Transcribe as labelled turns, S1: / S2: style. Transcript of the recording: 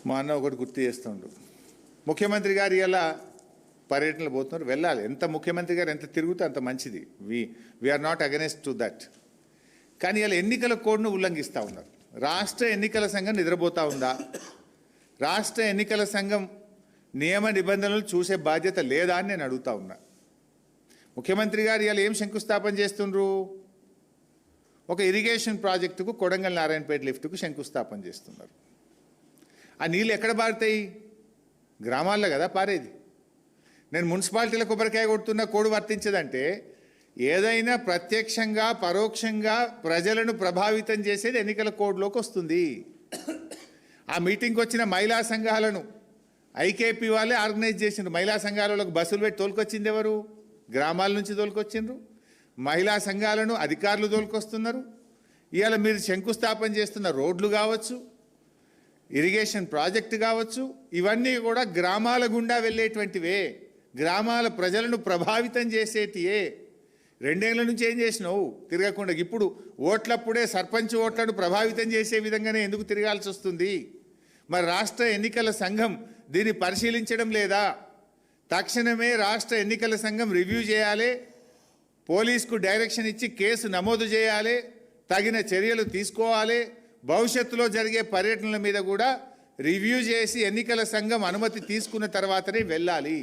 S1: మా అన్న ఒకటి గుర్తు చేస్తుండు. ముఖ్యమంత్రి గారు ఇలా పర్యటనలు పోతున్నారు, వెళ్ళాలి. ఎంత ముఖ్యమంత్రి గారు ఎంత తిరుగుతే అంత మంచిది. We are not against to that. కానీ ఇలా ఎన్నికల కోడ్ను ఉల్లంఘిస్తూ ఉన్నారు. రాష్ట్ర ఎన్నికల సంఘం నిద్రపోతూ ఉందా? రాష్ట్ర ఎన్నికల సంఘం నియమ నిబంధనలు చూసే బాధ్యత లేదా అని నేను అడుగుతా ఉన్నా. ముఖ్యమంత్రి గారు ఇలా ఏం శంకుస్థాపన చేస్తుండ్రు? ఒక ఇరిగేషన్ ప్రాజెక్టుకు కొడంగల్ నారాయణపేట లిఫ్ట్కు శంకుస్థాపన చేస్తున్నారు. ఆ నీళ్ళు ఎక్కడ పారుతాయి? గ్రామాల్లో కదా పారేది. నేను మున్సిపాలిటీల కొబ్బరికాయ కొడుతున్న కోడ్ వర్తించదంటే ఏదైనా ప్రత్యక్షంగా పరోక్షంగా ప్రజలను ప్రభావితం చేసేది ఎన్నికల కోడ్లోకి వస్తుంది. ఆ మీటింగ్కి వచ్చిన మహిళా సంఘాలను ఐకేపీ వాళ్ళే ఆర్గనైజ్ చేసిండ్రు. మహిళా సంఘాలకు బస్సులు పెట్టి తోలుకొచ్చింది ఎవరు? గ్రామాల నుంచి తోలుకొచ్చిండ్రు. మహిళా సంఘాలను అధికారులు తోలుకొస్తున్నారు. ఇవాళ మీరు శంకుస్థాపన చేస్తున్న రోడ్లు కావచ్చు, ఇరిగేషన్ ప్రాజెక్టు కావచ్చు, ఇవన్నీ కూడా గ్రామాల గుండా వెళ్ళేటువంటివే, గ్రామాల ప్రజలను ప్రభావితం చేసేటివే. 2 ఏళ్ల నుంచి ఏం చేసినావు? తిరగకుండా. ఇప్పుడు ఓట్లప్పుడే సర్పంచ్ ఓట్లను ప్రభావితం చేసే విధంగానే ఎందుకు తిరగాల్సి వస్తుంది? మరి రాష్ట్ర ఎన్నికల సంఘం దీన్ని పరిశీలించడం లేదా? తక్షణమే రాష్ట్ర ఎన్నికల సంఘం రివ్యూ చేయాలి, పోలీసుకు డైరెక్షన్ ఇచ్చి కేసు నమోదు చేయాలి, తగిన చర్యలు తీసుకోవాలి. భవిష్యత్తులో జరిగే పర్యటనల మీద కూడా రివ్యూ చేసి ఎన్నికల సంఘం అనుమతి తీసుకున్న తర్వాతనే వెళ్ళాలి.